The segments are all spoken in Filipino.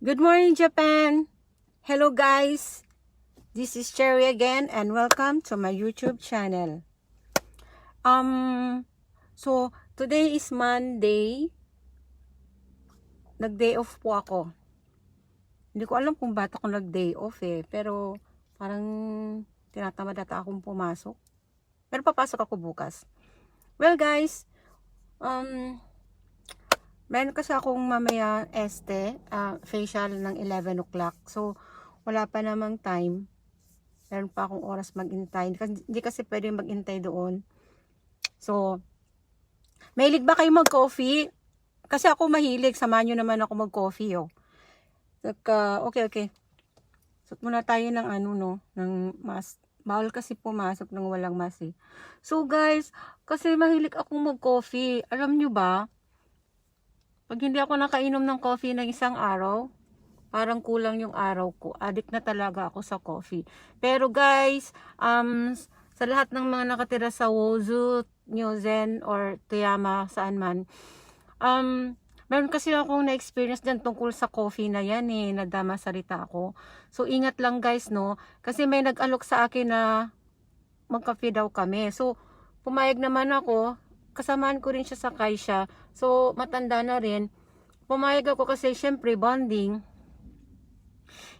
Good morning, Japan! Hello guys! This is Cherry again and welcome to my YouTube channel. So today is Monday. Nag-day off po ako. Hindi ko alam kung ba't ako nag-day off pero parang tinatamad ata akong pumasok. Pero papasok ako bukas. Well guys, meron kasi akong mamaya facial ng 11 o'clock. So, wala pa namang time. Meron pa akong oras mag-intay. Hindi kasi pwede mag-intay doon. So, mahilig ba kayo mag-coffee? Kasi ako mahilig. Samahan nyo naman ako mag-coffee, oh. Okay. Suot muna tayo ng ng mask. Bawal kasi pumasok ng walang mask eh. So, guys, kasi mahilig akong mag-coffee. Alam nyo ba? Pag hindi ako nakainom ng coffee ng isang araw, parang kulang yung araw ko. Addict na talaga ako sa coffee. Pero guys, sa lahat ng mga nakatira sa Wozu, Nyozen, or Toyama, saan man, meron kasi akong na-experience dyan tungkol sa coffee na yan nadama salita ako. So, ingat lang guys, no? Kasi may nag-alok sa akin na mag-coffee daw kami. So, pumayag naman ako. Kasamaan ko rin siya sa Kaisha. So, matanda na rin. Pumayag ako kasi syempre bonding.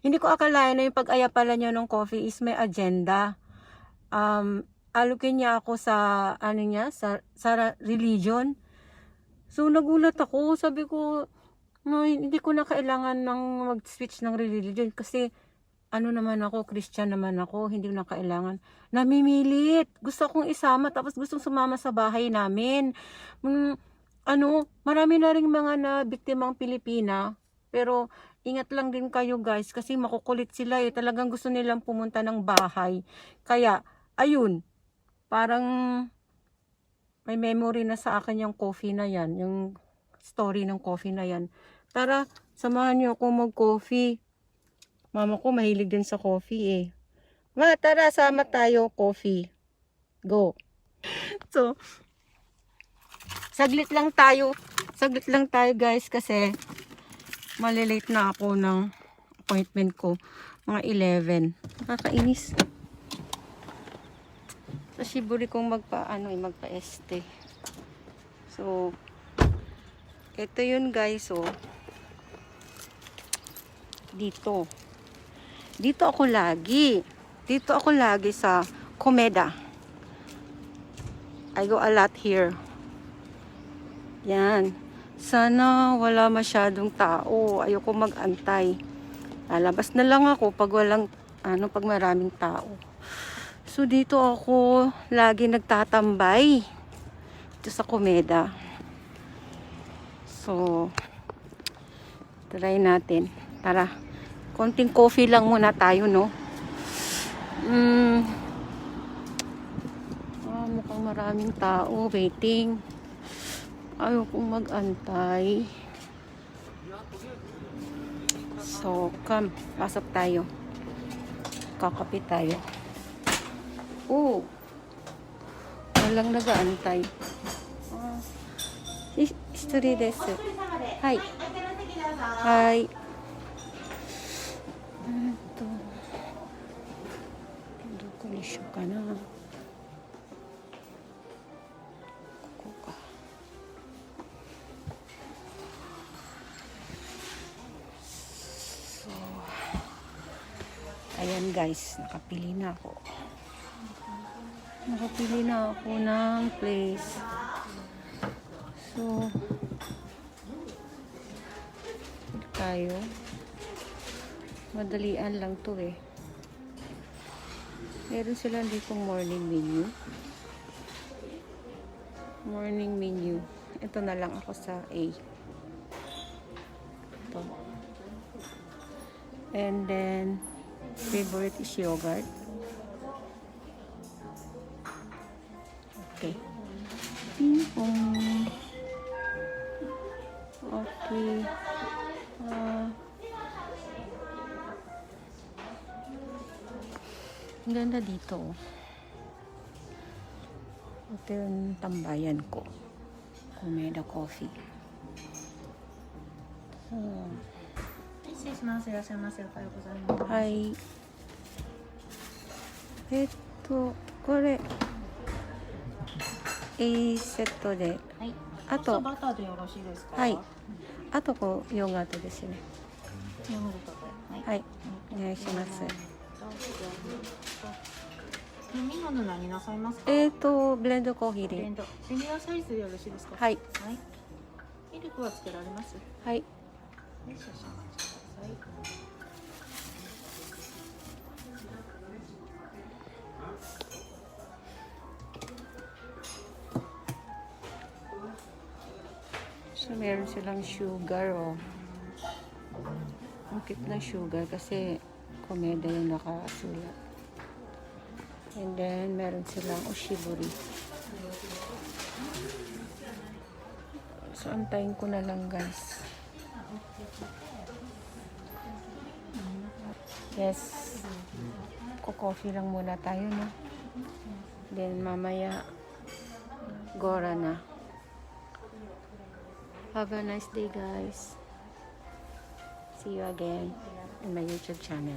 Hindi ko akalain na yung pag-aya pala niya ng coffee is may agenda. Alukin niya ako sa sa religion. So, nagulat ako. Sabi ko, no, hindi ko na kailangan ng mag-switch ng religion kasi naman ako, Christian naman ako, hindi ko na kailangan. Namimilit. Gusto akong isama, tapos gustong sumama sa bahay namin. Marami na ring mga na biktimang Pilipina, pero ingat lang din kayo guys, kasi makukulit sila talagang gusto nilang pumunta ng bahay. Kaya, ayun, parang may memory na sa akin yung coffee na yan, yung story ng coffee na yan. Tara, samahan niyo ako mag-coffee. Mama ko mahilig din sa coffee Ma, tara, sama tayo, coffee. Go. So, saglit lang tayo guys kasi malilate na ako ng appointment ko. Mga 11. Nakakainis. Sa Shiburi kong magpa-este. So, ito yun guys, Dito ako lagi. Dito ako lagi sa Komeda. I go a lot here. Yan. Sana wala masyadong tao. Ayoko mag-antay. Lalabas na lang ako pag pag maraming tao. So, dito ako lagi nagtatambay. Dito sa Komeda. So, try natin. Tara. Konting coffee lang muna tayo, no? Mukhang maraming tao waiting. Ayokong mag-antay. So, come. Pasok tayo. Kakape tayo. Walang nag-aantay. History desu. Hi. Hi. Doko ni shou ka na. Koko ka. So, ayan guys, nakapili na ako. Ng place. So, tayo. Madalian lang to Meron sila ditong morning menu. Ito na lang ako sa A. Ito. And then, favorite is yogurt. Okay. Okay. Ang ganda dito. Ito yung tambayan ko. Komeda Coffee. So, 失礼します。いらっしゃいませ。おはようございます。はい。これ、A セットで、はい。あとバターでよろしいですか？はい。あとヨーグルトですね。ヨーグルトで。はい。お願いします。飲み物何なさいますか？ブレンドコーヒーで。ブレンド。セニアサイズでよろしいですか？はい。はい。ミルクはつけられます？はい。少々お待ちください。So, meron silang sugar, oh. Ang cute ng sugar kasi komeda yung nakasulat. And then, meron silang oshibori. So, antayin ko na lang, guys. Yes. Coffee lang muna tayo, no? Then, mamaya, Gora na. Have a nice day, guys. See you again in my YouTube channel.